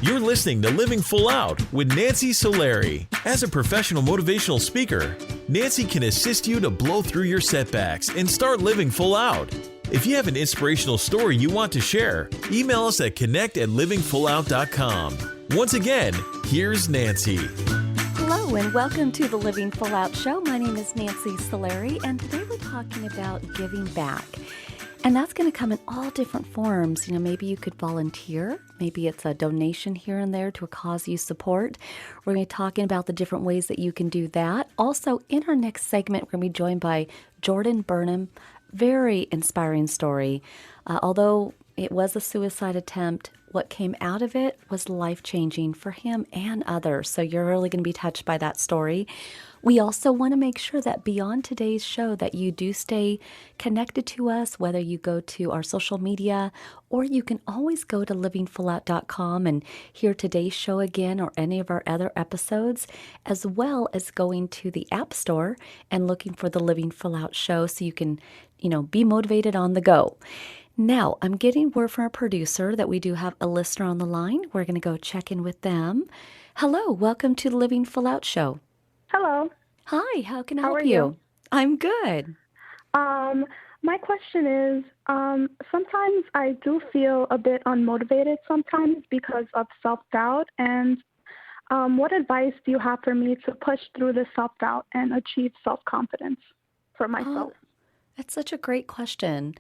You're listening to Living Full Out with Nancy Solari. As a professional motivational speaker, Nancy can assist you to blow through your setbacks and start living full out. If you have an inspirational story you want to share, email us at connect@livingfullout.com. Once again, here's Nancy. Hello and welcome to the Living Full Out Show. My name is Nancy Solari, and today we're talking about giving back. And that's going to come in all different forms. You know, maybe you could volunteer. Maybe it's a donation here and there to a cause you support. We're going to be talking about the different ways that you can do that. Also, in our next segment, we're going to be joined by Jordan Burnham. Very inspiring story. Although it was a suicide attempt, what came out of it was life-changing for him and others. So you're really going to be touched by that story. We also want to make sure that beyond today's show that you do stay connected to us, whether you go to our social media or you can always go to livingfullout.com and hear today's show again or any of our other episodes, as well as going to the App Store and looking for the Living Full Out show so you can, be motivated on the go. Now, I'm getting word from our producer that we do have a listener on the line. We're going to go check in with them. Hello, welcome to the Living Full Out show. Hello. Hi, how can I How help are you? you? I'm good. My question is, sometimes I do feel a bit unmotivated sometimes because of self-doubt. And what advice do you have for me to push through the self-doubt and achieve self-confidence for myself? That's such a great question.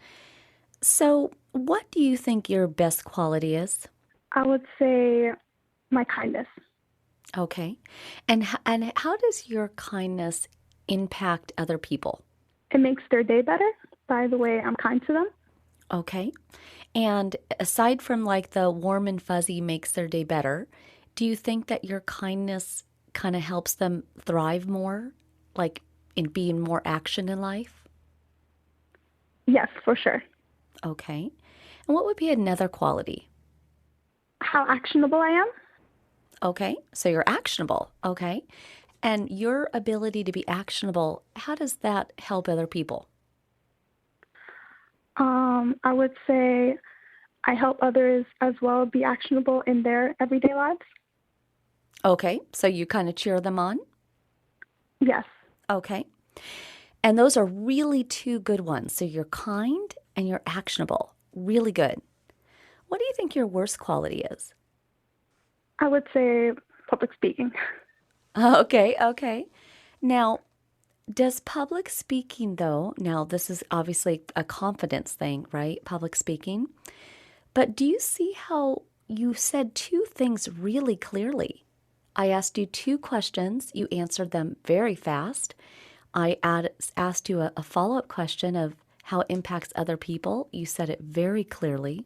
So what do you think your best quality is? I would say my kindness. Okay. And how does your kindness impact other people? It makes their day better by the way I'm kind to them. Okay. And aside from like the warm and fuzzy makes their day better, do you think that your kindness kind of helps them thrive more, like in being more action in life? Yes, for sure. Okay. And what would be another quality? How actionable I am? Okay. So you're actionable. Okay. And your ability to be actionable, how does that help other people? I would say I help others as well be actionable in their everyday lives. Okay. So you kind of cheer them on? Yes. Okay. And those are really two good ones. So you're kind and you're actionable. Really good. What do you think your worst quality is? I would say public speaking. Okay. Now, does public speaking, though, now this is obviously a confidence thing, right? Public speaking. But do you see how you said two things really clearly? I asked you two questions. You answered them very fast. I asked you a follow-up question of how it impacts other people. You said it very clearly.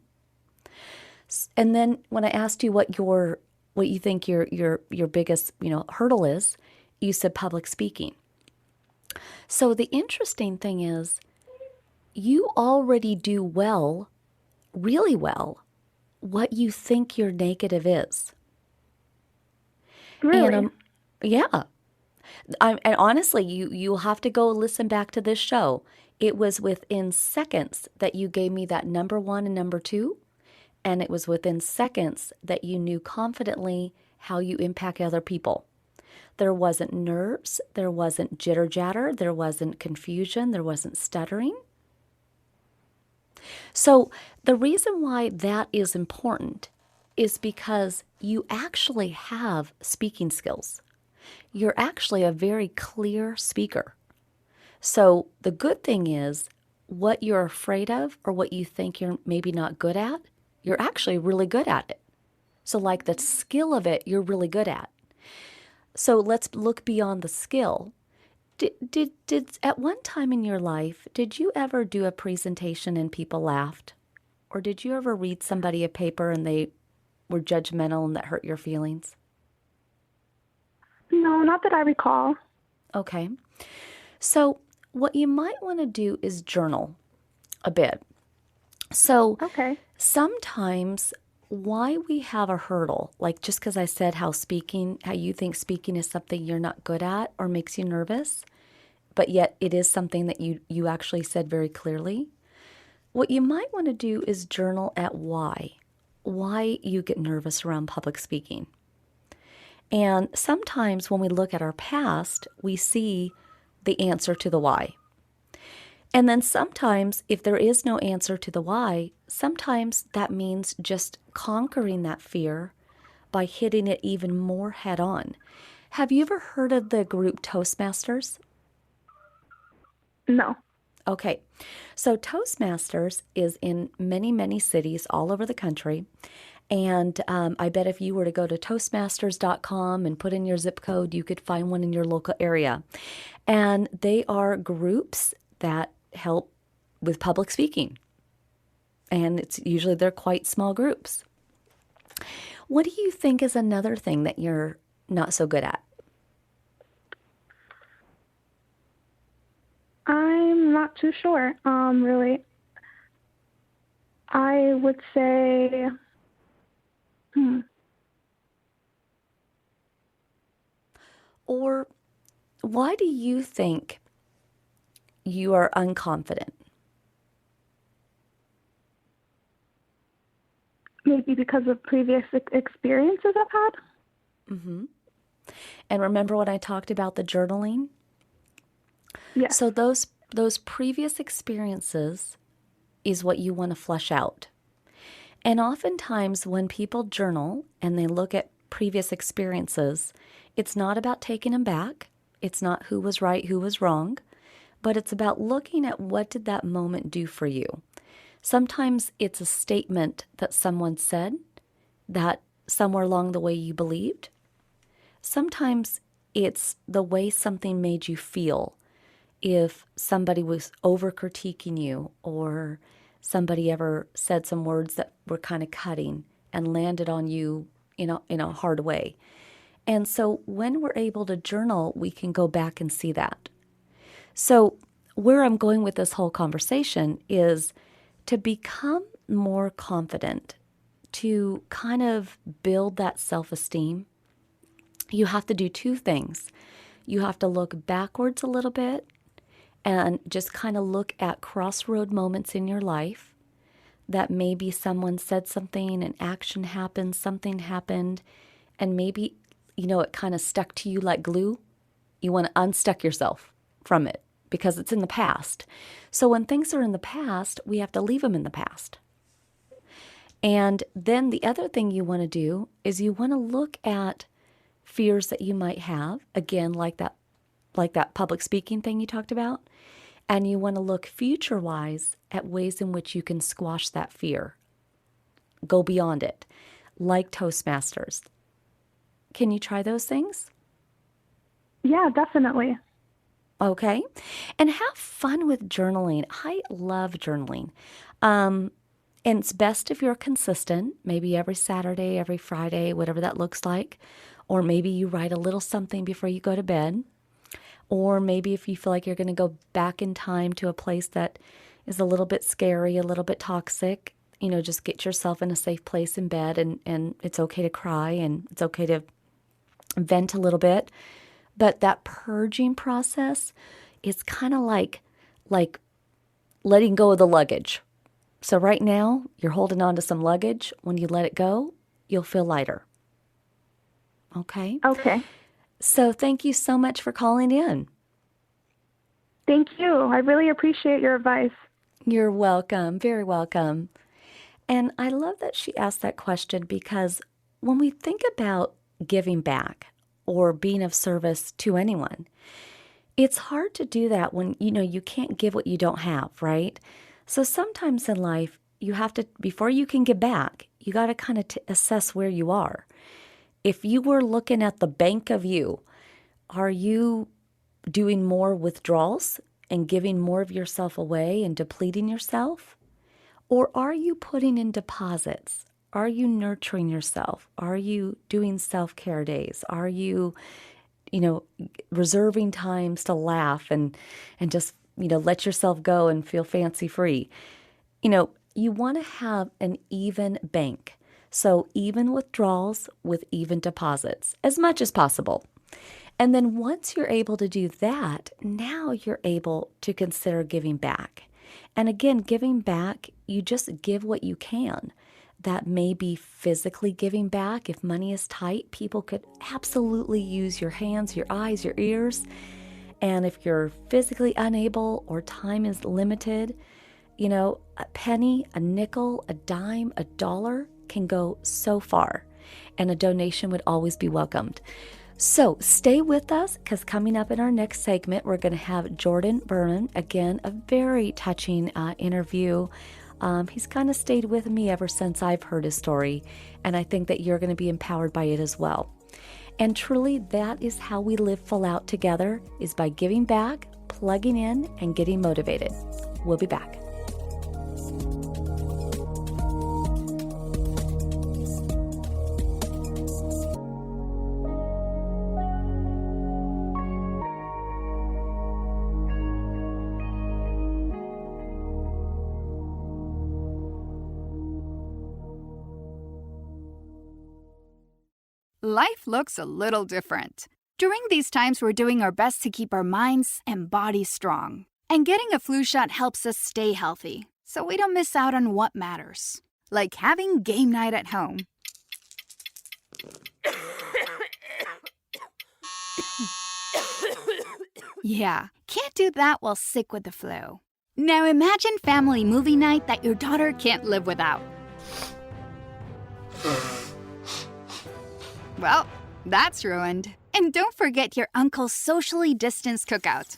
And then when I asked you what you think your biggest, hurdle is, you said public speaking. So the interesting thing is you already do well, really well, what you think your negative is. Really? And yeah. And honestly, you'll have to go listen back to this show. It was within seconds that you gave me that number one and number two. And it was within seconds that you knew confidently how you impact other people. There wasn't nerves, there wasn't jitter-jatter, there wasn't confusion, there wasn't stuttering. So the reason why that is important is because you actually have speaking skills. You're actually a very clear speaker. So the good thing is what you're afraid of or what you think you're maybe not good at, you're actually really good at it. So like the skill of it, you're really good at. So let's look beyond the skill. Did at one time in your life, did you ever do a presentation and people laughed? Or did you ever read somebody a paper and they were judgmental and that hurt your feelings? No, not that I recall. Okay. So what you might want to do is journal a bit. So Okay. sometimes why we have a hurdle, like just because I said how you think speaking is something you're not good at or makes you nervous, but yet it is something that you actually said very clearly. What you might want to do is journal at why. why you get nervous around public speaking. And sometimes when we look at our past, we see the answer to the why. And then sometimes, if there is no answer to the why, sometimes that means just conquering that fear by hitting it even more head on. Have you ever heard of the group Toastmasters? No. Okay, so Toastmasters is in many, many cities all over the country. And I bet if you were to go to Toastmasters.com and put in your zip code, you could find one in your local area. And they are groups that help with public speaking. And it's usually they're quite small groups. What do you think is another thing that you're not so good at? I'm not too sure, really. I would say, Or why do you think you are unconfident? maybe because of previous experiences I've had. Mm-hmm. And remember when I talked about the journaling? Yes. So those previous experiences is what you want to flesh out. And oftentimes when people journal and they look at previous experiences, it's not about taking them back. It's not who was right, who was wrong, but it's about looking at what did that moment do for you. Sometimes it's a statement that someone said that somewhere along the way you believed. Sometimes it's the way something made you feel. If somebody was over-critiquing you or somebody ever said some words that were kind of cutting and landed on you in a hard way. And so when we're able to journal, we can go back and see that. So where I'm going with this whole conversation is to become more confident, to kind of build that self-esteem. You have to do two things. You have to look backwards a little bit and just kind of look at crossroad moments in your life that maybe someone said something, an action happened, something happened, and maybe, it kind of stuck to you like glue. You want to unstuck yourself from it because it's in the past. So when things are in the past, we have to leave them in the past. And then the other thing you want to do is you want to look at fears that you might have, again, like that public speaking thing you talked about, and you want to look future-wise at ways in which you can squash that fear, go beyond it, like Toastmasters. Can you try those things? Yeah, definitely. Okay. And have fun with journaling. I love journaling. And it's best if you're consistent, maybe every Saturday, every Friday, whatever that looks like. Or maybe you write a little something before you go to bed. Or maybe if you feel like you're going to go back in time to a place that is a little bit scary, a little bit toxic, just get yourself in a safe place in bed and it's okay to cry and it's okay to vent a little bit. But that purging process is kind of like letting go of the luggage. So right now, you're holding on to some luggage. When you let it go, you'll feel lighter. Okay? Okay. So thank you so much for calling in. Thank you. I really appreciate your advice. You're welcome. Very welcome. And I love that she asked that question because when we think about giving back or being of service to anyone, it's hard to do that when, you can't give what you don't have, right? So sometimes in life, you have to, before you can give back, you got to kind of assess where you are. If you were looking at the bank of you, are you doing more withdrawals and giving more of yourself away and depleting yourself? Or are you putting in deposits? Are you nurturing yourself? Are you doing self-care days? Are you, reserving times to laugh and just, let yourself go and feel fancy free? You want to have an even bank. So even withdrawals with even deposits as much as possible. And then once you're able to do that, now you're able to consider giving back. And again, giving back, you just give what you can. that may be physically giving back. If money is tight, people could absolutely use your hands, your eyes, your ears. And if you're physically unable or time is limited, a penny, a nickel, a dime, a dollar can go so far. And a donation would always be welcomed. So stay with us, because coming up in our next segment, we're going to have Jordan Burnham. Again, a very touching interview. He's kind of stayed with me ever since I've heard his story, and I think that you're going to be empowered by it as well. And truly, that is how we live full out together, is by giving back, plugging in, and getting motivated. We'll be back. Life looks a little different. During these times, we're doing our best to keep our minds and bodies strong. And getting a flu shot helps us stay healthy, so we don't miss out on what matters. Like having game night at home. Yeah, can't do that while sick with the flu. Now imagine family movie night that your daughter can't live without. Well, that's ruined. And don't forget your uncle's socially distanced cookout.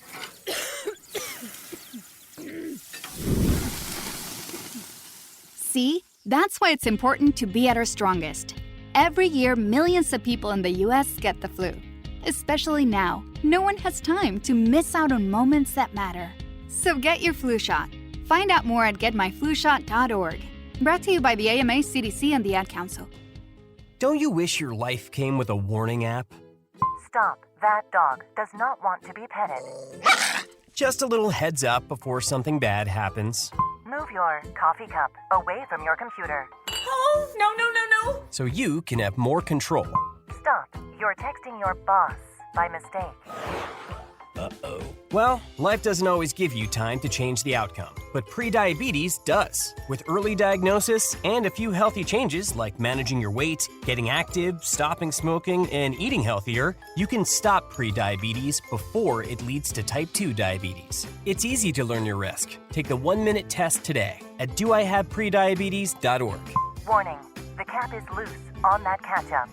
See? That's why it's important to be at our strongest. Every year, millions of people in the U.S. get the flu. Especially now, no one has time to miss out on moments that matter. So get your flu shot. Find out more at getmyflushot.org. Brought to you by the AMA, CDC, and the Ad Council. Don't you wish your life came with a warning app? Stop. That dog does not want to be petted. Just a little heads up before something bad happens. Move your coffee cup away from your computer. Oh, no. So you can have more control. Stop. You're texting your boss by mistake. Uh-oh. Well, life doesn't always give you time to change the outcome, but prediabetes does. With early diagnosis and a few healthy changes like managing your weight, getting active, stopping smoking, and eating healthier, you can stop prediabetes before it leads to type 2 diabetes. It's easy to learn your risk. Take the 1-minute test today at doihaveprediabetes.org. Warning. The cap is loose on that ketchup.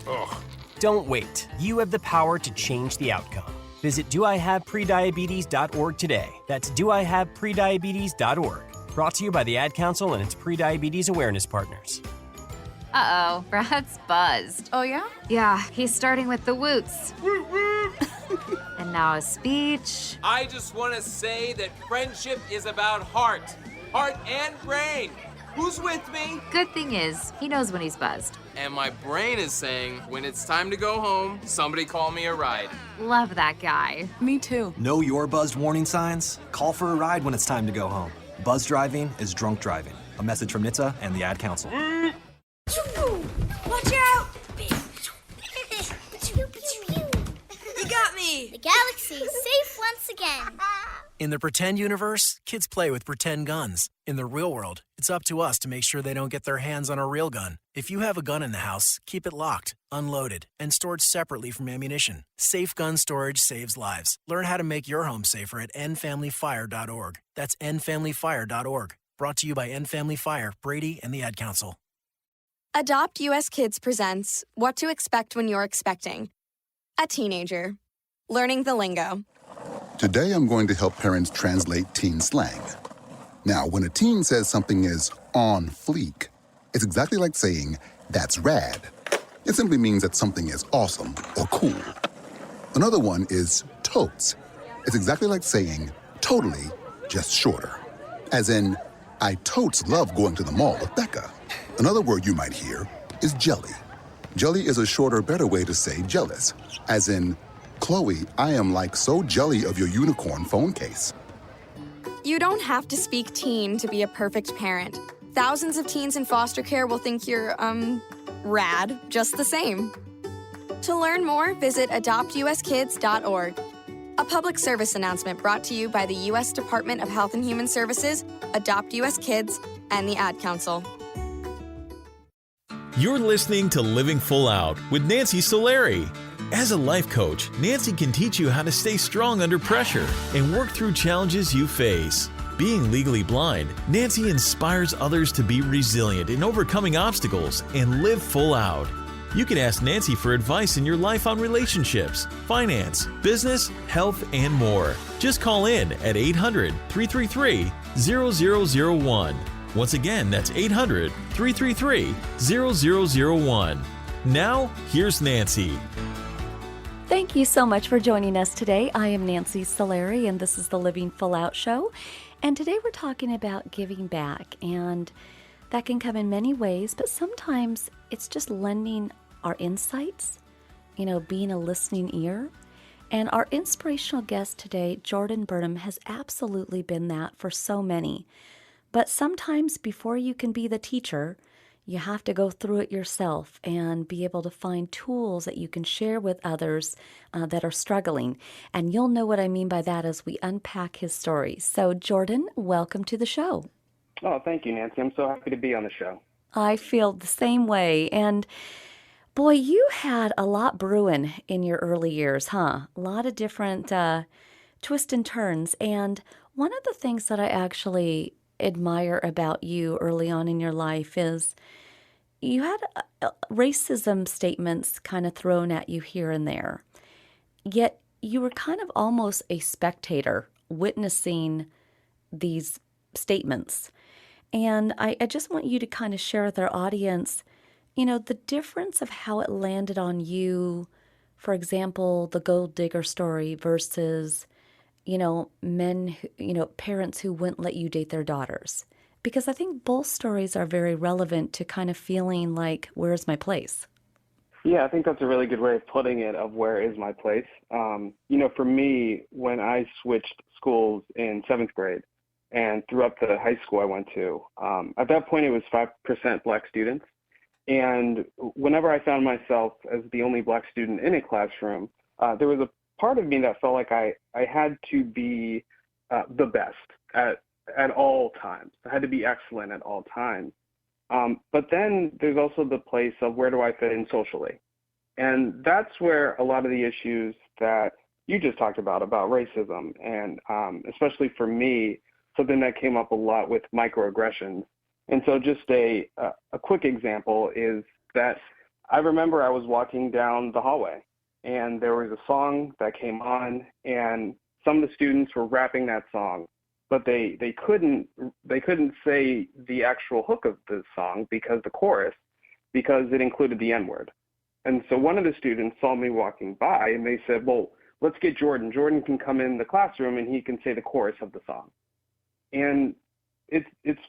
Ugh. Don't wait. You have the power to change the outcome. Visit doihaveprediabetes.org today. That's doihaveprediabetes.org. Brought to you by the Ad Council and its pre-diabetes awareness partners. Uh-oh, Brad's buzzed. Oh, yeah? Yeah, he's starting with the woots. And now a speech. I just want to say that friendship is about heart and brain. Who's with me? Good thing is, he knows when he's buzzed. And my brain is saying, when it's time to go home, somebody call me a ride. Love that guy. Me too. Know your buzzed warning signs? Call for a ride when it's time to go home. Buzz driving is drunk driving. A message from NHTSA and the Ad Council. Watch out! You got me! The galaxy is safe once again. In the pretend universe, kids play with pretend guns. In the real world, it's up to us to make sure they don't get their hands on a real gun. If you have a gun in the house, keep it locked, unloaded, and stored separately from ammunition. Safe gun storage saves lives. Learn how to make your home safer at endfamilyfire.org. That's endfamilyfire.org. Brought to you by End Family Fire, Brady, and the Ad Council. Adopt US Kids presents What to Expect When You're Expecting. A teenager. Learning the lingo. Today I'm going to help parents translate teen slang. Now, when a teen says something is on fleek, it's exactly like saying, that's rad. It simply means that something is awesome or cool. Another one is totes. It's exactly like saying, totally, just shorter. As in, I totes love going to the mall with Becca. Another word you might hear is jelly. Jelly is a shorter, better way to say jealous. As in, Chloe, I am like so jelly of your unicorn phone case. You don't have to speak teen to be a perfect parent. Thousands of teens in foster care will think you're, rad, just the same. To learn more, visit adoptuskids.org. A public service announcement brought to you by the U.S. Department of Health and Human Services, Adopt U.S. Kids, and the Ad Council. You're listening to Living Full Out with Nancy Solari. As a life coach, Nancy can teach you how to stay strong under pressure and work through challenges you face. Being legally blind, Nancy inspires others to be resilient in overcoming obstacles and live full out. You can ask Nancy for advice in your life on relationships, finance, business, health, and more. Just call in at 800-333-0001. Once again, that's 800-333-0001. Now, here's Nancy. Thank you so much for joining us today. I am Nancy Solari, and this is the Living Full Out Show. And today we're talking about giving back, and that can come in many ways, but sometimes it's just lending our insights, being a listening ear. And our inspirational guest today, Jordan Burnham, has absolutely been that for so many. But sometimes before you can be the teacher, you have to go through it yourself and be able to find tools that you can share with others that are struggling. And you'll know what I mean by that as we unpack his story. So, Jordan, welcome to the show. Oh, thank you, Nancy. I'm so happy to be on the show. I feel the same way. And boy, you had a lot brewing in your early years, huh? A lot of different twists and turns. And one of the things that I actually admire about you early on in your life is you had racism statements kind of thrown at you here and there. Yet you were kind of almost a spectator witnessing these statements. And I just want you to kind of share with our audience, the difference of how it landed on you. For example, the gold digger story versus, men, parents who wouldn't let you date their daughters. Because I think both stories are very relevant to kind of feeling like, where's my place? Yeah, I think that's a really good way of putting it, of where is my place. For me, when I switched schools in 7th grade and throughout the high school I went to, at that point it was 5% Black students. And whenever I found myself as the only Black student in a classroom, there was a part of me that felt like I had to be the best at all times. I had to be excellent at all times. But then there's also the place of where do I fit in socially? And that's where a lot of the issues that you just talked about racism, and especially for me, something that came up a lot with microaggressions. And so just a quick example is that I remember I was walking down the hallway, and there was a song that came on, and some of the students were rapping that song, but they couldn't say the actual hook of the song because it included the N-word. And so one of the students saw me walking by, and they said, well, let's get Jordan. Jordan can come in the classroom and he can say the chorus of the song. And it's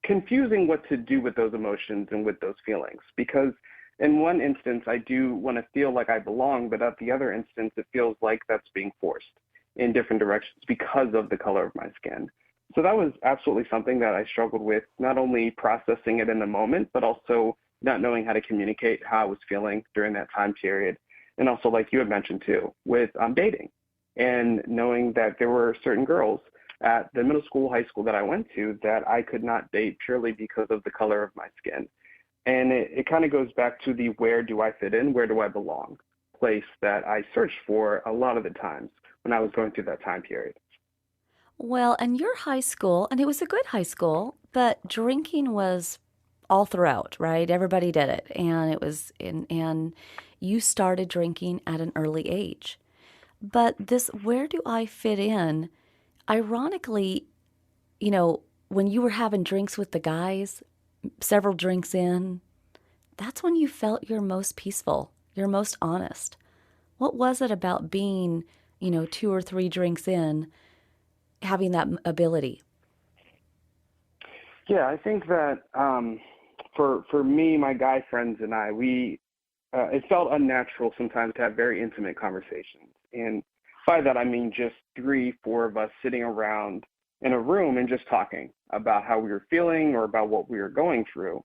confusing what to do with those emotions and with those feelings, because in one instance, I do want to feel like I belong, but at the other instance, it feels like that's being forced in different directions because of the color of my skin. So that was absolutely something that I struggled with, not only processing it in the moment, but also not knowing how to communicate how I was feeling during that time period. And also, like you had mentioned too, with dating, and knowing that there were certain girls at the middle school, high school that I went to that I could not date purely because of the color of my skin. And it kind of goes back to the where do I fit in, where do I belong place that I searched for a lot of the times when I was going through that time period. Well, and your high school, and it was a good high school, but drinking was all throughout, right? Everybody did it. And it was, and you started drinking at an early age. But this, where do I fit in? Ironically, when you were having drinks with the guys, several drinks in, that's when you felt your most peaceful, your most honest. What was it about being, 2 or 3 drinks in, having that ability? Yeah, I think that for me, my guy friends and I, it felt unnatural sometimes to have very intimate conversations. And by that, I mean just 3, 4 of us sitting around in a room and just talking about how we were feeling or about what we were going through.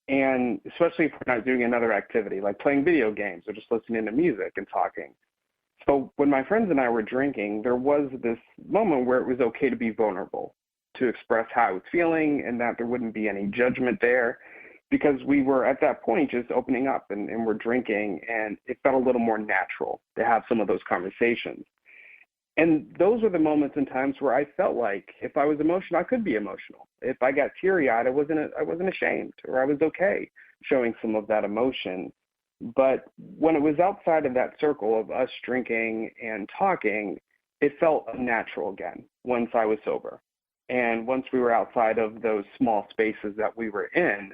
And especially if we're not doing another activity like playing video games or just listening to music and talking. So when my friends and I were drinking, there was this moment where it was okay to be vulnerable, to express how I was feeling, and that there wouldn't be any judgment there, because we were at that point just opening up and we're drinking, and it felt a little more natural to have some of those conversations. And those were the moments and times where I felt like if I was emotional, I could be emotional. If I got teary-eyed, I wasn't ashamed, or I was okay showing some of that emotion. But when it was outside of that circle of us drinking and talking, it felt unnatural again once I was sober. And once we were outside of those small spaces that we were in,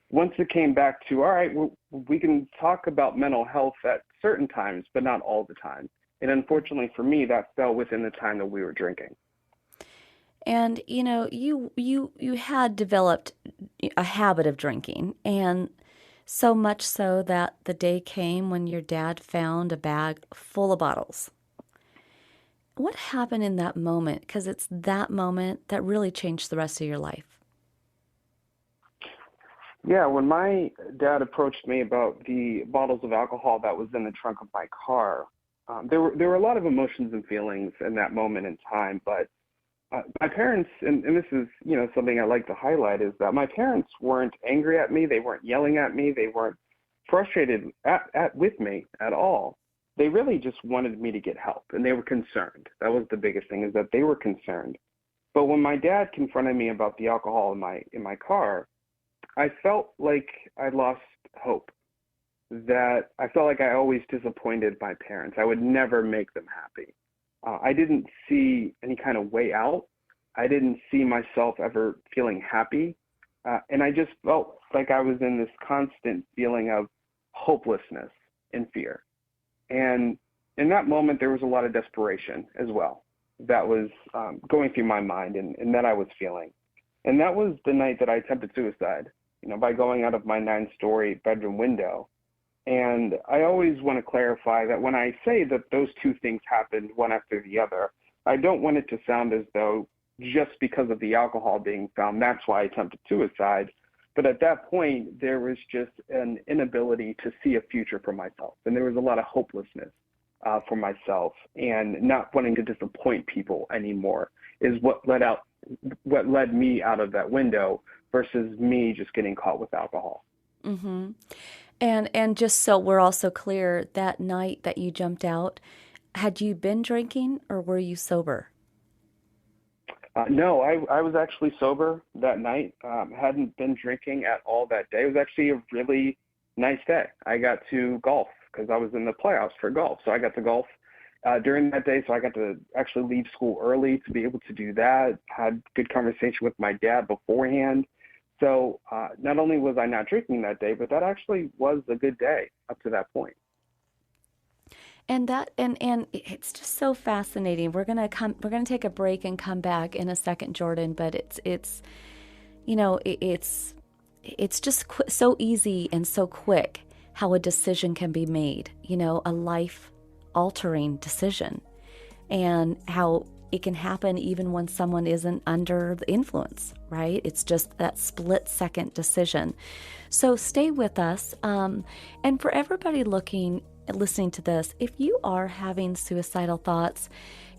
once it came back to, all right, we can talk about mental health at certain times, but not all the time. And unfortunately for me, that fell within the time that we were drinking. And, you know, you had developed a habit of drinking, and so much so that the day came when your dad found a bag full of bottles. What happened in that moment? Because it's that moment that really changed the rest of your life. Yeah, when my dad approached me about the bottles of alcohol that was in the trunk of my car, there were a lot of emotions and feelings in that moment in time. But my parents, and this is, you know, something I like to highlight, is that my parents weren't angry at me. They weren't yelling at me. They weren't frustrated with me at all. They really just wanted me to get help, and they were concerned. That was the biggest thing, is that they were concerned. But when my dad confronted me about the alcohol in my car, I felt like I lost hope. That I felt like I always disappointed my parents. I would never make them happy. I didn't see any kind of way out. I didn't see myself ever feeling happy. And I just felt like I was in this constant feeling of hopelessness and fear. And in that moment, there was a lot of desperation as well that was going through my mind and that I was feeling. And that was the night that I attempted suicide, you know, by going out of my 9-story bedroom window. And I always want to clarify that when I say that those two things happened one after the other, I don't want it to sound as though just because of the alcohol being found, that's why I attempted suicide. But at that point, there was just an inability to see a future for myself. And there was a lot of hopelessness for myself, and not wanting to disappoint people anymore is what led me out of that window versus me just getting caught with alcohol. Mm-hmm. And just so we're also clear, that night that you jumped out, had you been drinking or were you sober? No, I was actually sober that night. Hadn't been drinking at all that day. It was actually a really nice day. I got to golf because I was in the playoffs for golf. So I got to golf during that day. So I got to actually leave school early to be able to do that. Had good conversation with my dad beforehand. So not only was I not drinking that day, but that actually was a good day up to that point. And it's just so fascinating. We're gonna take a break and come back in a second, Jordan. But it's you know, it's just so easy and so quick how a decision can be made. You know, a life-altering decision, and how it can happen even when someone isn't under the influence, right? It's just that split-second decision. So stay with us. And for everybody listening to this, if you are having suicidal thoughts,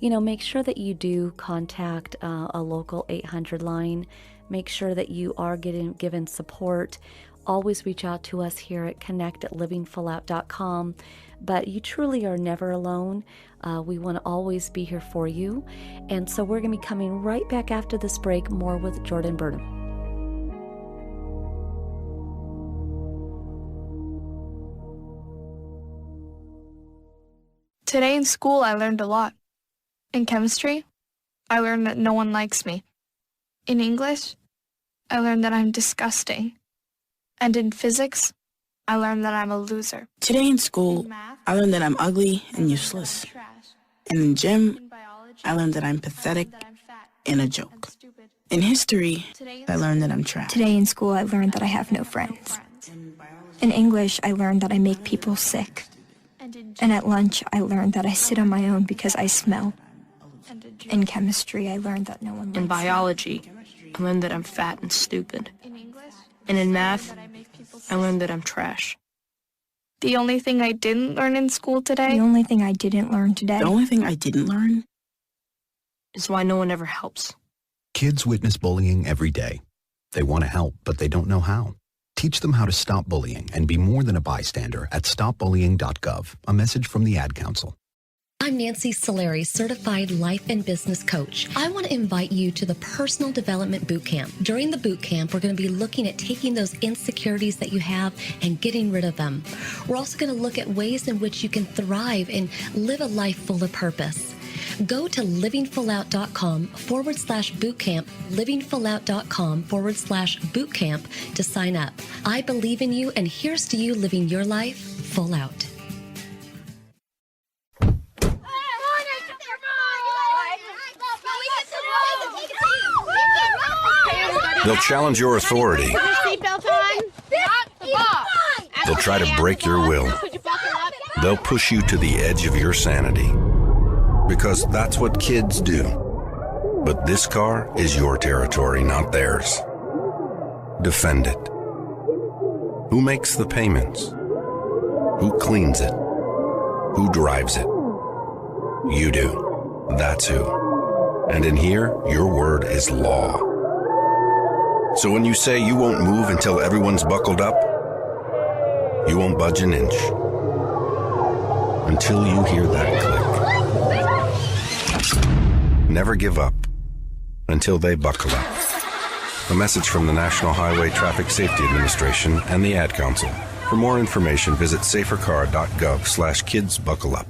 you know, make sure that you do contact a local 800 line. Make sure that you are given support. Always reach out to us here at connect@livingfullout.com. But you truly are never alone. We want to always be here for you. And so we're going to be coming right back after this break, more with Jordan Burnham. Today in school, I learned a lot. In chemistry, I learned that no one likes me. In English, I learned that I'm disgusting. And in physics, I learned that I'm a loser. Today in school, I learned that I'm ugly and useless. And in gym, I learned that I'm pathetic and a joke. In history, I learned that I'm trash. Today in school, I learned that I have no friends. In English, I learned that I make people sick. And at lunch, I learned that I sit on my own because I smell. In chemistry, I learned that no one likes me. In biology, I learned that I'm fat and stupid. And in math, I learned that I'm trash. The only thing I didn't learn in school today? The only thing I didn't learn today? The only thing I didn't learn? Is why no one ever helps. Kids witness bullying every day. They want to help, but they don't know how. Teach them how to stop bullying and be more than a bystander at stopbullying.gov. A message from the Ad Council. I'm Nancy Solari, certified life and business coach. I want to invite you to the Personal Development Boot Camp. During the boot camp, we're going to be looking at taking those insecurities that you have and getting rid of them. We're also going to look at ways in which you can thrive and live a life full of purpose. Go to livingfullout.com/bootcamp, livingfullout.com/bootcamp to sign up. I believe in you, and here's to you living your life full out. They'll challenge your authority. Put your seatbelt on. They'll try to break your will. They'll push you to the edge of your sanity. Because that's what kids do. But this car is your territory, not theirs. Defend it. Who makes the payments? Who cleans it? Who drives it? You do. That's who. And in here, your word is law. So when you say you won't move until everyone's buckled up, you won't budge an inch. Until you hear that click. Never give up until they buckle up. A message from the National Highway Traffic Safety Administration and the Ad Council. For more information, visit safercar.gov/kidsbuckleup.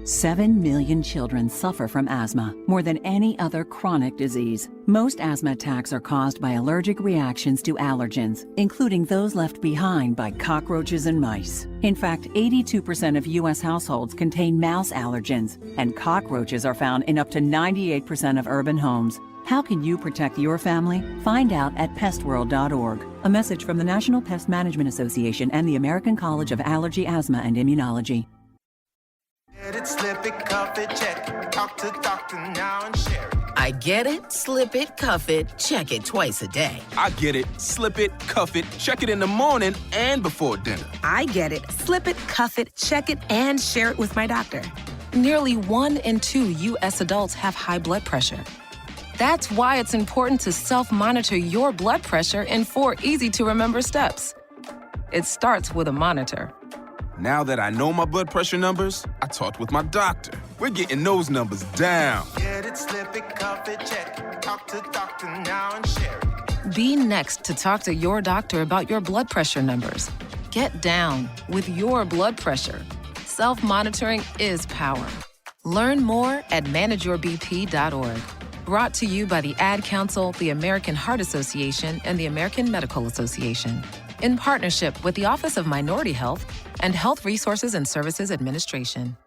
7 million children suffer from asthma, more than any other chronic disease. Most asthma attacks are caused by allergic reactions to allergens, including those left behind by cockroaches and mice. In fact, 82% of U.S. households contain mouse allergens, and cockroaches are found in up to 98% of urban homes. How can you protect your family? Find out at pestworld.org. A message from the National Pest Management Association and the American College of Allergy, Asthma, and Immunology. Get it, slip it, cuff it, check it. Talk to doctor now and share it. I get it, slip it, cuff it, check it twice a day. I get it, slip it, cuff it, check it in the morning and before dinner. I get it, slip it, cuff it, check it, and share it with my doctor. Nearly 1 in 2 U.S. adults have high blood pressure. That's why it's important to self-monitor your blood pressure in 4 easy-to-remember steps. It starts with a monitor. Now that I know my blood pressure numbers, I talked with my doctor. We're getting those numbers down. Get it, slip it, cuff it, check it. Talk to doctor now and share it. Be next to talk to your doctor about your blood pressure numbers. Get down with your blood pressure. Self-monitoring is power. Learn more at manageyourbp.org. Brought to you by the Ad Council, the American Heart Association, and the American Medical Association. In partnership with the Office of Minority Health and Health Resources and Services Administration.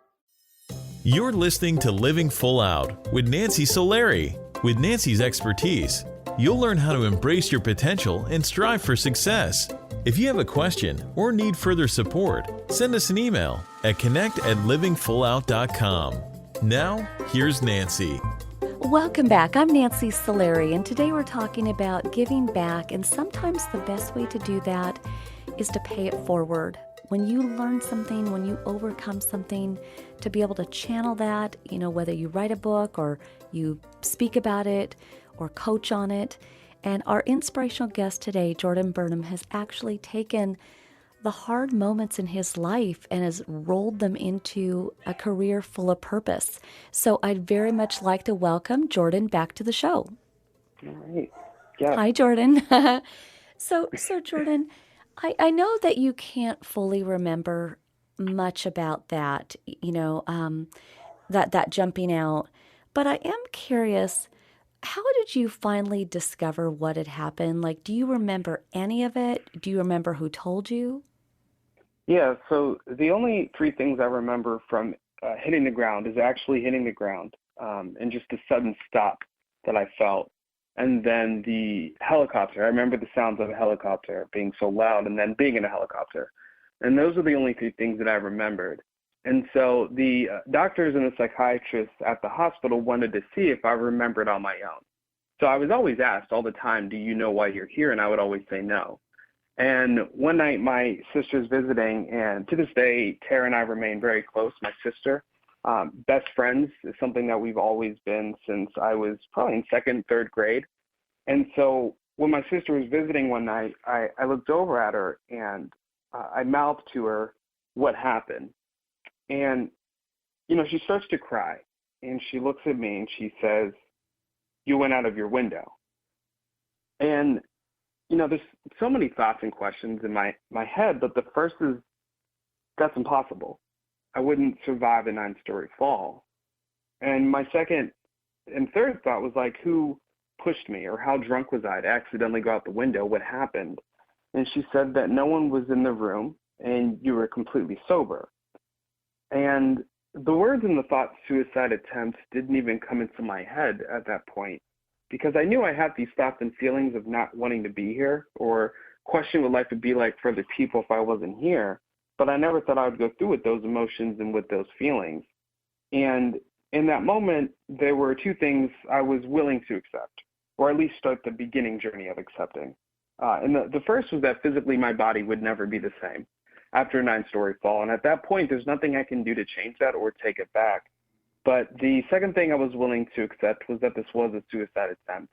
You're listening to Living Full Out with Nancy Solari. With Nancy's expertise, you'll learn how to embrace your potential and strive for success. If you have a question or need further support, send us an email at connect@livingfullout.com. Now, here's Nancy. Welcome back. I'm Nancy Solari, and today we're talking about giving back, and sometimes the best way to do that is to pay it forward. When you learn something, when you overcome something, to be able to channel that, whether you write a book or you speak about it or coach on it. And our inspirational guest today, Jordan Burnham, has actually taken the hard moments in his life and has rolled them into a career full of purpose. So I'd very much like to welcome Jordan back to the show. All right. Yeah. Hi, Jordan. So Jordan, I know that you can't fully remember much about that, that jumping out, but I am curious, how did you finally discover what had happened? Like, do you remember any of it? Do you remember who told you? Yeah, so the only 3 things I remember from hitting the ground is actually hitting the ground and just the sudden stop that I felt. And then the helicopter. I remember the sounds of a helicopter being so loud and then being in a helicopter. And those are the only 3 things that I remembered. And so the doctors and the psychiatrists at the hospital wanted to see if I remembered on my own. So I was always asked all the time, do you know why you're here? And I would always say no. And one night my sister's visiting, and to this day, Tara and I remain very close, my sister. Best friends is something that we've always been since I was probably in 2nd, 3rd grade. And so when my sister was visiting one night, I looked over at her and I mouthed to her what happened. And, she starts to cry. And she looks at me and she says, "You went out of your window." And, there's so many thoughts and questions in my head, but the first is, that's impossible. I wouldn't survive a 9-story fall. And my second and third thought was like, who pushed me, or how drunk was I to accidentally go out the window? What happened? And she said that no one was in the room and you were completely sober. And the words and the thought suicide attempt didn't even come into my head at that point, because I knew I had these thoughts and feelings of not wanting to be here or questioning what life would be like for other people if I wasn't here. But I never thought I would go through with those emotions and with those feelings. And in that moment, there were two things I was willing to accept, or at least start the beginning journey of accepting. And the first was that physically my body would never be the same after a 9-story fall. And at that point, there's nothing I can do to change that or take it back. But the second thing I was willing to accept was that this was a suicide attempt.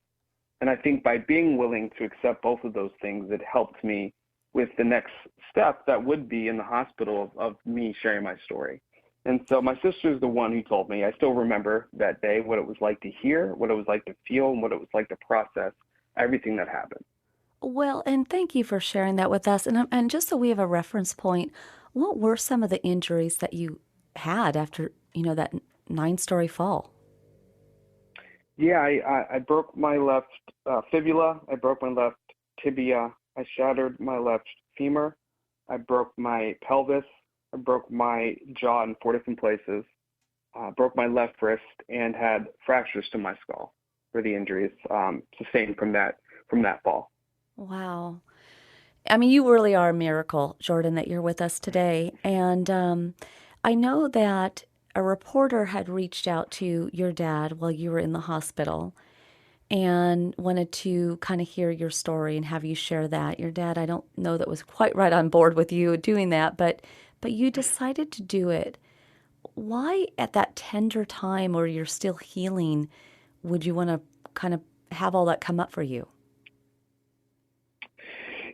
And I think by being willing to accept both of those things, it helped me with the next step that would be in the hospital of me sharing my story. And so my sister's the one who told me. I still remember that day, what it was like to hear, what it was like to feel, and what it was like to process everything that happened. Well, and thank you for sharing that with us. And just so we have a reference point, what were some of the injuries that you had after, that 9-story fall? Yeah, I broke my left fibula. I broke my left tibia. I shattered my left femur. I broke my pelvis. I broke my jaw in 4 different places. Broke my left wrist and had fractures to my skull for the injuries sustained from that fall. Wow. I mean, you really are a miracle, Jordan, that you're with us today. And I know that a reporter had reached out to your dad while you were in the hospital and wanted to kind of hear your story and have you share that. Your dad, I don't know that was quite right on board with you doing that, but you decided to do it. Why at that tender time where you're still healing would you want to kind of have all that come up for you?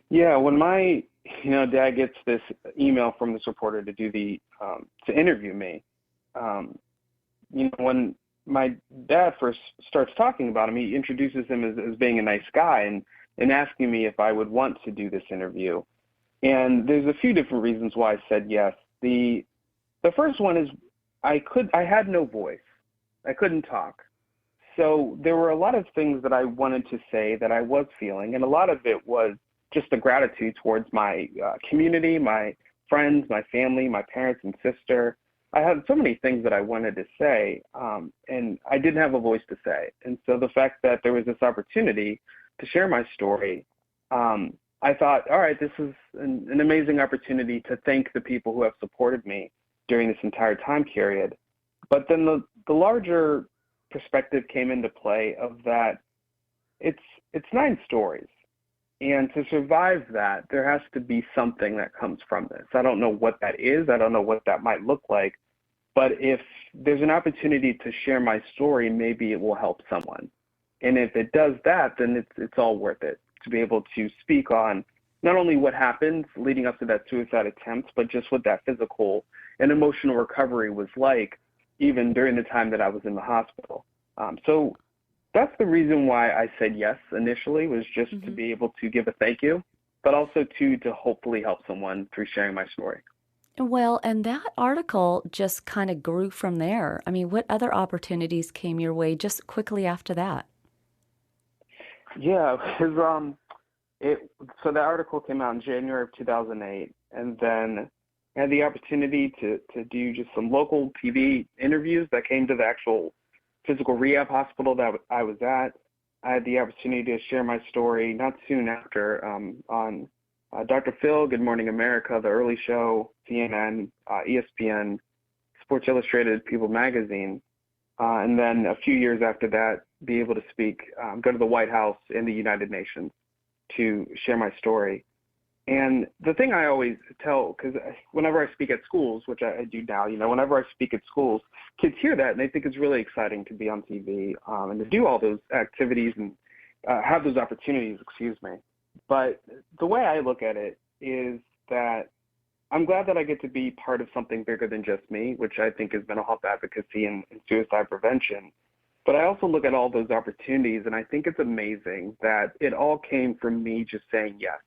Yeah, when my dad gets this email from this reporter to do to interview me, when my dad first starts talking about him, he introduces him as being a nice guy and asking me if I would want to do this interview. And there's a few different reasons why I said yes. The first one is I had no voice. I couldn't talk. So there were a lot of things that I wanted to say that I was feeling, and a lot of it was just the gratitude towards my community, my friends, my family, my parents and sister. I had so many things that I wanted to say, and I didn't have a voice to say. And so the fact that there was this opportunity to share my story, I thought, all right, this is an amazing opportunity to thank the people who have supported me during this entire time period. But then the larger perspective came into play of that it's 9 stories. And to survive that, there has to be something that comes from this. I don't know what that is. I don't know what that might look like. But if there's an opportunity to share my story, maybe it will help someone. And if it does that, then it's all worth it to be able to speak on not only what happened leading up to that suicide attempt, but just what that physical and emotional recovery was like, even during the time that I was in the hospital. So that's the reason why I said yes initially, was just to be able to give a thank you, but also to hopefully help someone through sharing my story. Well, and that article just kind of grew from there. I mean, what other opportunities came your way just quickly after that? Yeah, because so the article came out in January of 2008, and then I had the opportunity to do just some local TV interviews that came to the actual physical rehab hospital that I was at. I had the opportunity to share my story not soon after on Dr. Phil, Good Morning America, The Early Show, CNN, ESPN, Sports Illustrated, People Magazine, and then a few years after that, be able to speak, go to the White House and the United Nations to share my story. And the thing I always tell, because whenever I speak at schools, which I do now, whenever I speak at schools, kids hear that and they think it's really exciting to be on TV and to do all those activities and have those opportunities, excuse me. But the way I look at it is that I'm glad that I get to be part of something bigger than just me, which I think is mental health advocacy and suicide prevention. But I also look at all those opportunities, and I think it's amazing that it all came from me just saying yes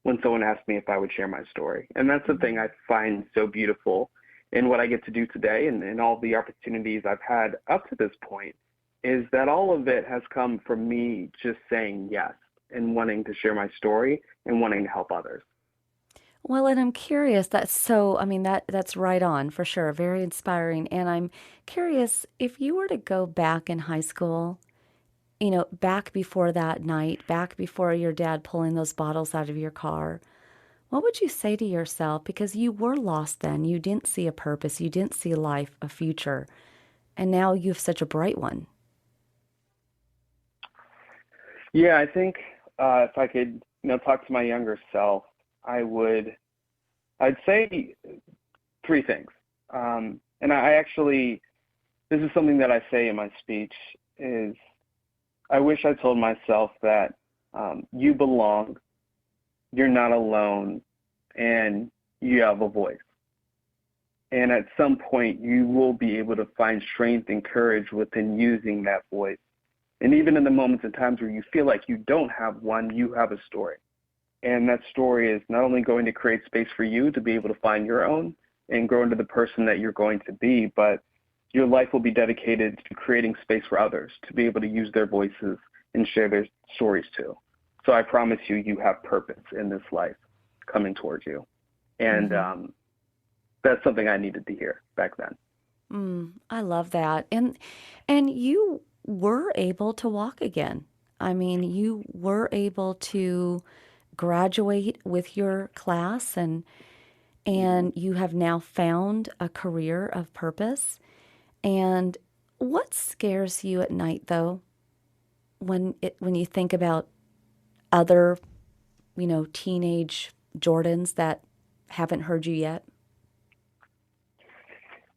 when someone asked me if I would share my story. And that's the thing I find so beautiful in what I get to do today and all the opportunities I've had up to this point, is that all of it has come from me just saying yes and wanting to share my story and wanting to help others. Well, and I'm curious, that's right on for sure, very inspiring. And I'm curious, if you were to go back in high school, back before that night, back before your dad pulling those bottles out of your car, what would you say to yourself? Because you were lost then. You didn't see a purpose. You didn't see life, a future. And now you have such a bright one. Yeah, I think if I could, talk to my younger self, I'd say three things. And this is something that I say in my speech, is I wish I told myself that you belong, you're not alone, and you have a voice. And at some point, you will be able to find strength and courage within using that voice. And even in the moments and times where you feel like you don't have one, you have a story. And that story is not only going to create space for you to be able to find your own and grow into the person that you're going to be, but your life will be dedicated to creating space for others to be able to use their voices and share their stories too. So I promise you, you have purpose in this life coming towards you. And that's something I needed to hear back then. I love that. And you were able to walk again. I mean, you were able to graduate with your class, and you have now found a career of purpose. And what scares you at night, though, when you think about other, teenage Jordans that haven't heard you yet?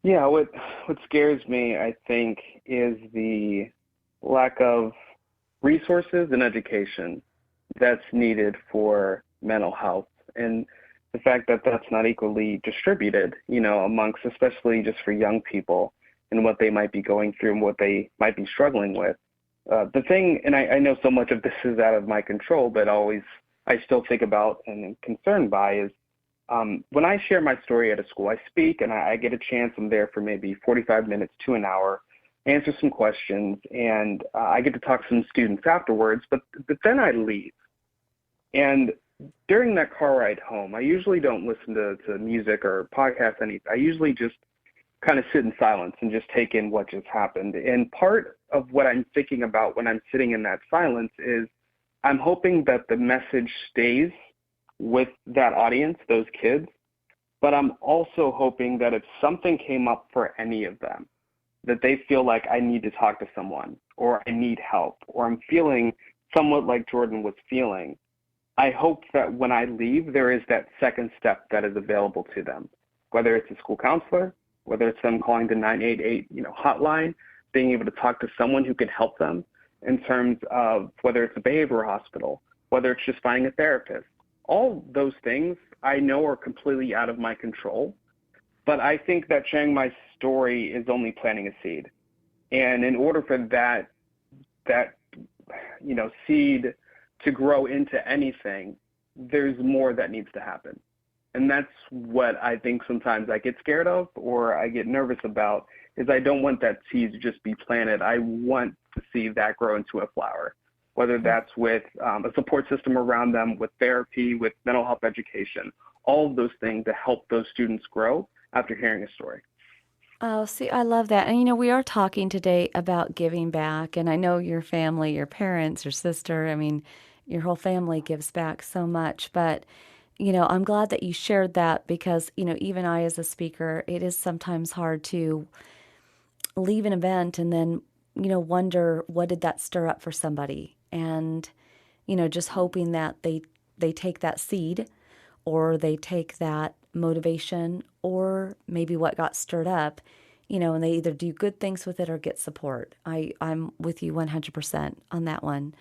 Yeah, what scares me, I think, is the lack of resources and education that's needed for mental health, and the fact that that's not equally distributed, amongst, especially just for young people and what they might be going through and what they might be struggling with. The thing, and I know so much of this is out of my control, but I still think about and am concerned by is when I share my story at a school, I speak and I get a chance. I'm there for maybe 45 minutes to an hour, answer some questions, and I get to talk to some students afterwards, but then I leave. And during that car ride home, I usually don't listen to music or podcasts, anything. I usually just kind of sit in silence and just take in what just happened. And part of what I'm thinking about when I'm sitting in that silence is I'm hoping that the message stays with that audience, those kids, but I'm also hoping that if something came up for any of them, that they feel like I need to talk to someone, or I need help, or I'm feeling somewhat like Jordan was feeling, I hope that when I leave, there is that second step that is available to them, whether it's a school counselor, whether it's them calling the 988 hotline, being able to talk to someone who can help them in terms of whether it's a behavioral hospital, whether it's just finding a therapist. All those things I know are completely out of my control, but I think that sharing my story is only planting a seed. And in order for that seed to grow into anything, there's more that needs to happen. And that's what I think sometimes I get scared of or I get nervous about, is I don't want that seed to just be planted. I want to see that grow into a flower, whether that's with a support system around them, with therapy, with mental health education, all of those things to help those students grow after hearing a story. Oh, see, I love that. And, we are talking today about giving back. And I know your family, your parents, your sister, your whole family gives back so much. But, I'm glad that you shared that because, even I as a speaker, it is sometimes hard to leave an event and then, wonder what did that stir up for somebody. And, just hoping that they take that seed or they take that motivation or maybe what got stirred up, and they either do good things with it or get support. I'm with you 100% on that one.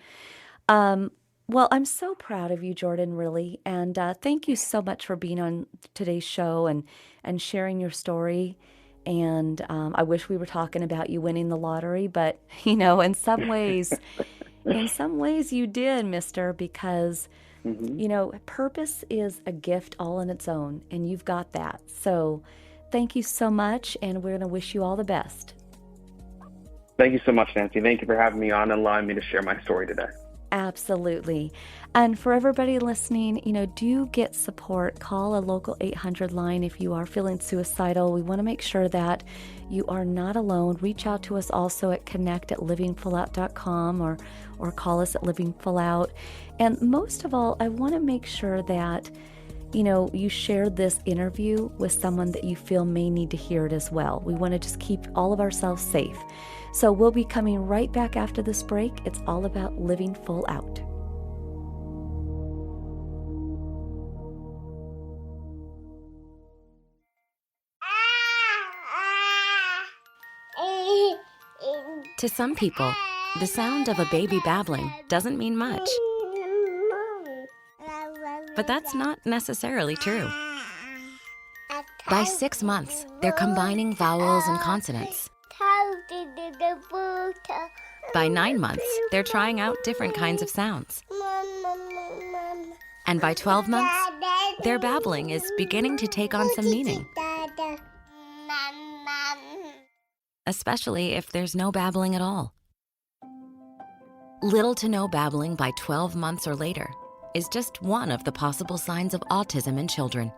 Well, I'm so proud of you, Jordan, really. And thank you so much for being on today's show and sharing your story. And I wish we were talking about you winning the lottery, but, in some ways, you did, mister, because, purpose is a gift all on its own, and you've got that. So thank you so much, and we're going to wish you all the best. Thank you so much, Nancy. Thank you for having me on and allowing me to share my story today. Absolutely. And for everybody listening, do get support. Call a local 800 line if you are feeling suicidal. We want to make sure that you are not alone. Reach out to us also at connect@livingfullout.com or call us at Living Full Out. And most of all, I want to make sure that you share this interview with someone that you feel may need to hear it as well. We want to just keep all of ourselves safe. So we'll be coming right back after this break. It's all about living full out. To some people, the sound of a baby babbling doesn't mean much. But that's not necessarily true. By 6 months, they're combining vowels and consonants. By 9 months, they're trying out different kinds of sounds. And by 12 months, their babbling is beginning to take on some meaning. Especially if there's no babbling at all. Little to no babbling by 12 months or later is just one of the possible signs of autism in children.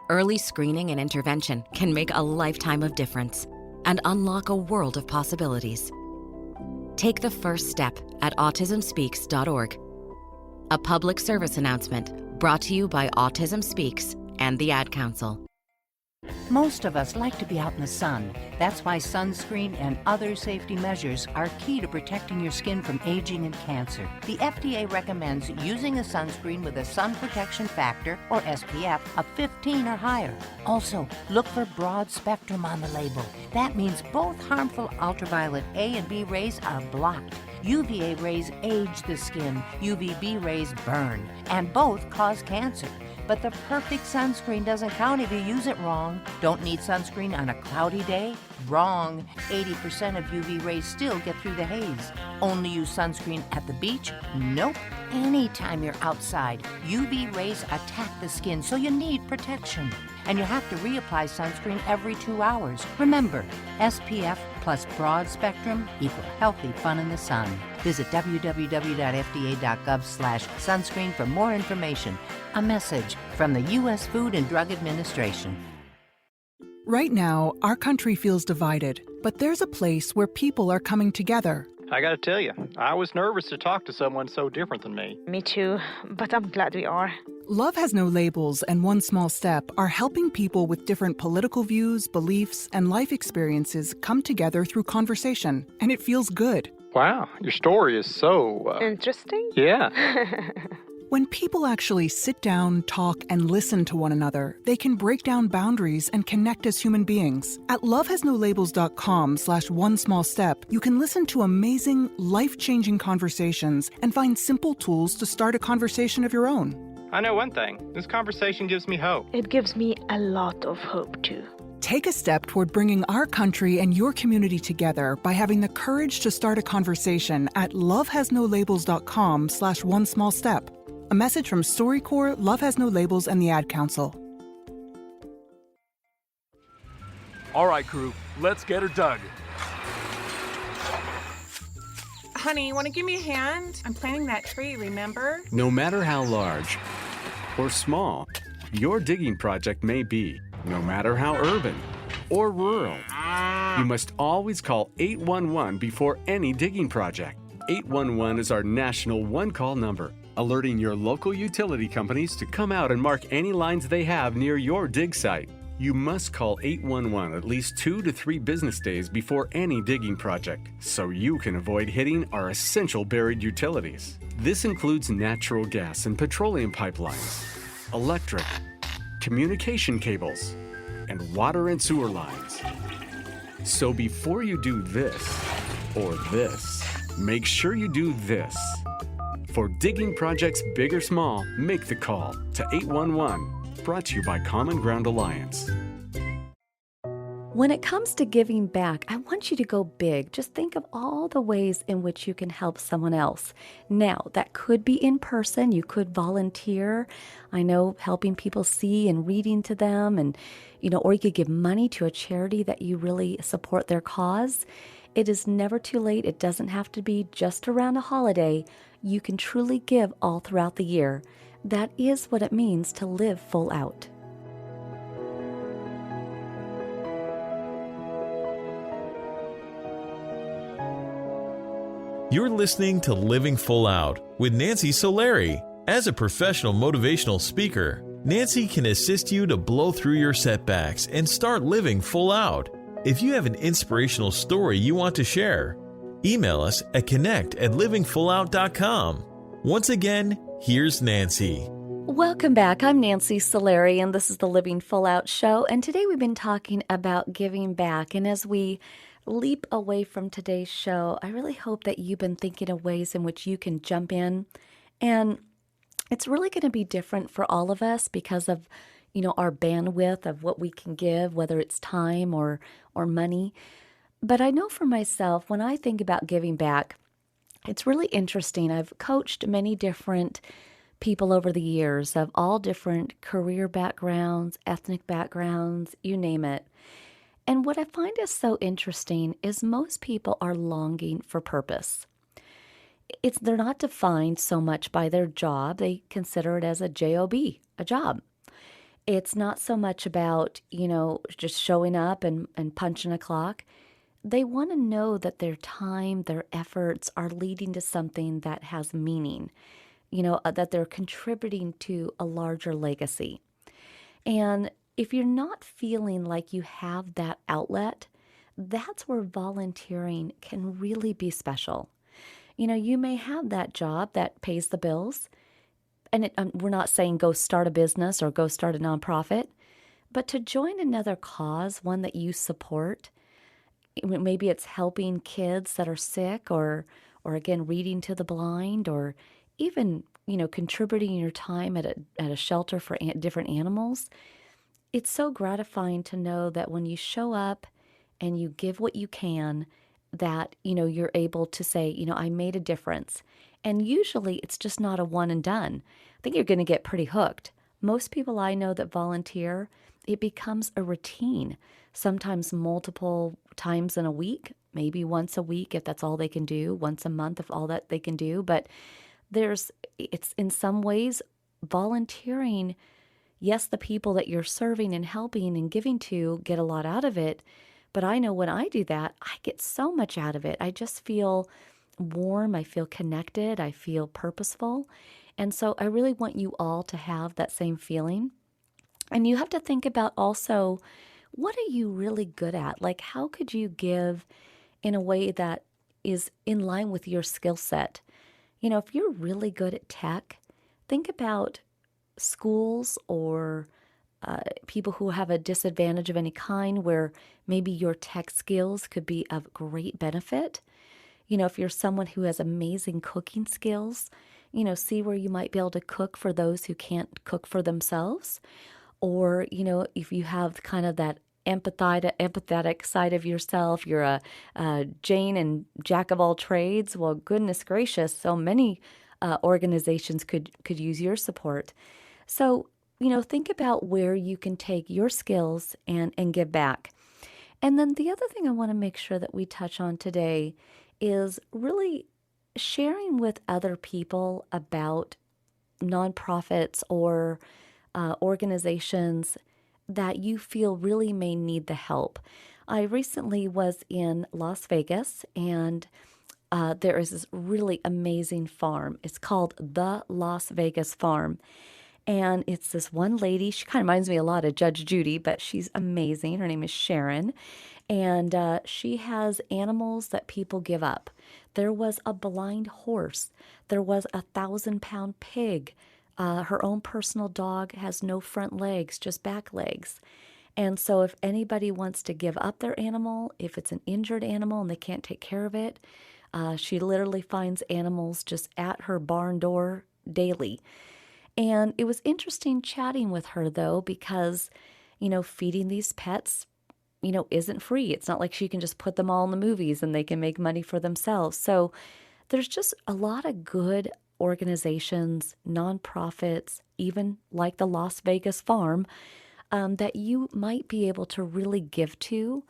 Early screening and intervention can make a lifetime of difference and unlock a world of possibilities. Take the first step at autismspeaks.org. A public service announcement brought to you by Autism Speaks and the Ad Council. Most of us like to be out in the sun. That's why sunscreen and other safety measures are key to protecting your skin from aging and cancer. The FDA recommends using a sunscreen with a sun protection factor, or SPF, of 15 or higher. Also, look for broad spectrum on the label. That means both harmful ultraviolet A and B rays are blocked. UVA rays age the skin, UVB rays burn, and both cause cancer. But the perfect sunscreen doesn't count if you use it wrong. Don't need sunscreen on a cloudy day? Wrong. 80% of UV rays still get through the haze. Only use sunscreen at the beach? Nope. Anytime you're outside, UV rays attack the skin, so you need protection. And you have to reapply sunscreen every 2 hours. Remember, SPF plus broad spectrum equal healthy fun in the sun. Visit www.fda.gov/sunscreen for more information. A message from the U.S. Food and Drug Administration. Right now, our country feels divided, but there's a place where people are coming together. I gotta tell you, I was nervous to talk to someone so different than me. Me too, but I'm glad we are. Love Has No Labels and One Small Step are helping people with different political views, beliefs, and life experiences come together through conversation, and it feels good. Wow, your story is so... Interesting? Yeah. When people actually sit down, talk, and listen to one another, they can break down boundaries and connect as human beings. At lovehasnolabels.com/onesmallstep, you can listen to amazing, life-changing conversations and find simple tools to start a conversation of your own. I know one thing. This conversation gives me hope. It gives me a lot of hope, too. Take a step toward bringing our country and your community together by having the courage to start a conversation at lovehasnolabels.com/onesmallstep. A message from StoryCorps, Love Has No Labels, and the Ad Council. All right, crew, let's get her dug. Honey, want to give me a hand? I'm planting that tree, remember? No matter how large or small your digging project may be, no matter how urban or rural, you must always call 811 before any digging project. 811 is our national one-call number, alerting your local utility companies to come out and mark any lines they have near your dig site. You must call 811 at least 2 to 3 business days before any digging project, so you can avoid hitting our essential buried utilities. This includes natural gas and petroleum pipelines, electric, communication cables, and water and sewer lines. So before you do this or this, make sure you do this. For digging projects big or small, make the call to 811. Brought to you by Common Ground Alliance. When it comes to giving back, I want you to go big. Just think of all the ways in which you can help someone else. Now, that could be in person. You could volunteer. I know helping people see and reading to them, and or you could give money to a charity that you really support their cause. It is never too late. It doesn't have to be just around a holiday. You can truly give all throughout the year. That is what it means to live full out. You're listening to Living Full Out with Nancy Solari. As a professional motivational speaker, Nancy can assist you to blow through your setbacks and start living full out. If you have an inspirational story you want to share, email us at connect@livingfullout.com. Once again, here's Nancy. Welcome back. I'm Nancy Solari, and this is the Living Full Out Show. And today we've been talking about giving back. And as we leap away from today's show, I really hope that you've been thinking of ways in which you can jump in. And it's really going to be different for all of us because of, our bandwidth of what we can give, whether it's time or money. But I know for myself, when I think about giving back, it's really interesting. I've coached many different people over the years of all different career backgrounds, ethnic backgrounds, you name it. And what I find is so interesting is most people are longing for purpose. They're not defined so much by their job. They consider it as a job, a job. It's not so much about, just showing up and punching a clock. They want to know that their time, their efforts are leading to something that has meaning, that they're contributing to a larger legacy. And if you're not feeling like you have that outlet, that's where volunteering can really be special. You may have that job that pays the bills, and we're not saying go start a business or go start a nonprofit, but to join another cause, one that you support, maybe it's helping kids that are sick or again, reading to the blind, or even, contributing your time at a shelter for different animals. It's so gratifying to know that when you show up and you give what you can, that, you're able to say, I made a difference. And usually it's just not a one and done. I think you're going to get pretty hooked. Most people I know that volunteer, it becomes a routine, sometimes multiple times in a week, maybe once a week if that's all they can do, once a month if all that they can do. But it's in some ways volunteering. Yes, the people that you're serving and helping and giving to get a lot out of it. But I know when I do that, I get so much out of it. I just feel warm. I feel connected. I feel purposeful. And so I really want you all to have that same feeling. And you have to think about also, what are you really good at? Like, how could you give in a way that is in line with your skill set? If you're really good at tech, think about schools or people who have a disadvantage of any kind where maybe your tech skills could be of great benefit. If you're someone who has amazing cooking skills, see where you might be able to cook for those who can't cook for themselves. Or, if you have kind of that empathetic side of yourself, you're a Jane and Jack of all trades. Well, goodness gracious, so many organizations could use your support. So, think about where you can take your skills and give back. And then the other thing I want to make sure that we touch on today is really sharing with other people about nonprofits or organizations that you feel really may need the help. I recently was in Las Vegas, and there is this really amazing farm. It's called the Las Vegas Farm. And it's this one lady. She kind of reminds me a lot of Judge Judy, but she's amazing. Her name is Sharon. And she has animals that people give up. There was a blind horse. There was a 1,000-pound pig. Her own personal dog has no front legs, just back legs. And so if anybody wants to give up their animal, if it's an injured animal and they can't take care of it, She literally finds animals just at her barn door daily. And it was interesting chatting with her, though, because, feeding these pets, isn't free. It's not like she can just put them all in the movies and they can make money for themselves. So there's just a lot of good organizations, nonprofits, even like the Las Vegas Farm, that you might be able to really give to.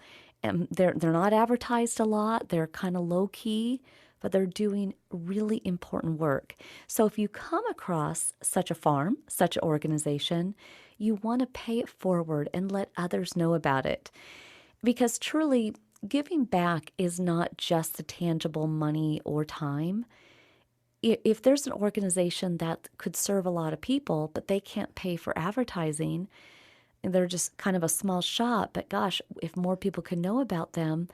And they're not advertised a lot. They're kind of low key, but they're doing really important work. So if you come across such a farm, such an organization, you want to pay it forward and let others know about it. Because truly, giving back is not just the tangible money or time. If there's an organization that could serve a lot of people, but they can't pay for advertising, and they're just kind of a small shop, but gosh, if more people could know about them,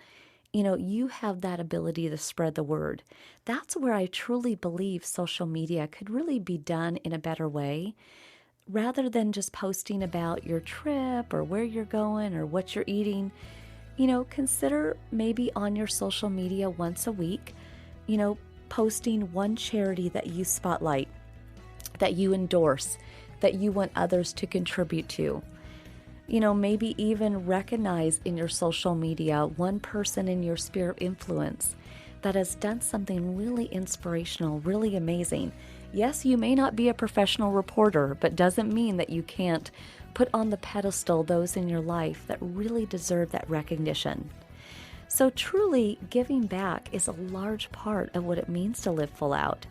you have that ability to spread the word. That's where I truly believe social media could really be done in a better way. Rather than just posting about your trip or where you're going or what you're eating, consider maybe on your social media once a week, posting one charity that you spotlight, that you endorse, that you want others to contribute to. Maybe even recognize in your social media one person in your sphere of influence that has done something really inspirational, really amazing. Yes, you may not be a professional reporter, but doesn't mean that you can't put on the pedestal those in your life that really deserve that recognition. So truly, giving back is a large part of what it means to live full out,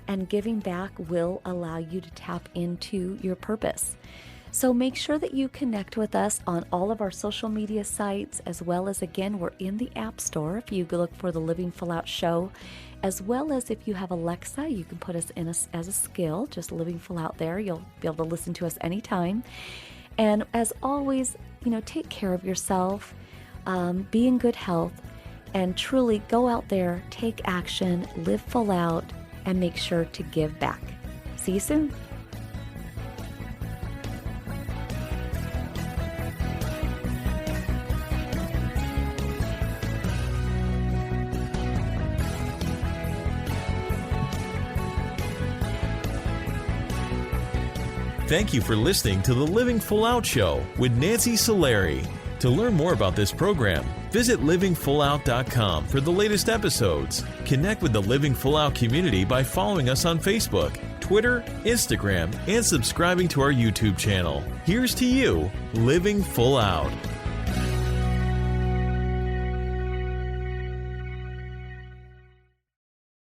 and giving back will allow you to tap into your purpose. So make sure that you connect with us on all of our social media sites, as well as, again, we're in the App Store if you look for the Living Full Out Show, as well as if you have Alexa, you can put us in as a skill, just Living Full Out there. You'll be able to listen to us anytime. And as always, take care of yourself, be in good health, and truly go out there, take action, live full out, and make sure to give back. See you soon. Thank you for listening to the Living Full Out Show with Nancy Solari. To learn more about this program, visit livingfullout.com for the latest episodes. Connect with the Living Full Out community by following us on Facebook, Twitter, Instagram, and subscribing to our YouTube channel. Here's to you, living full out.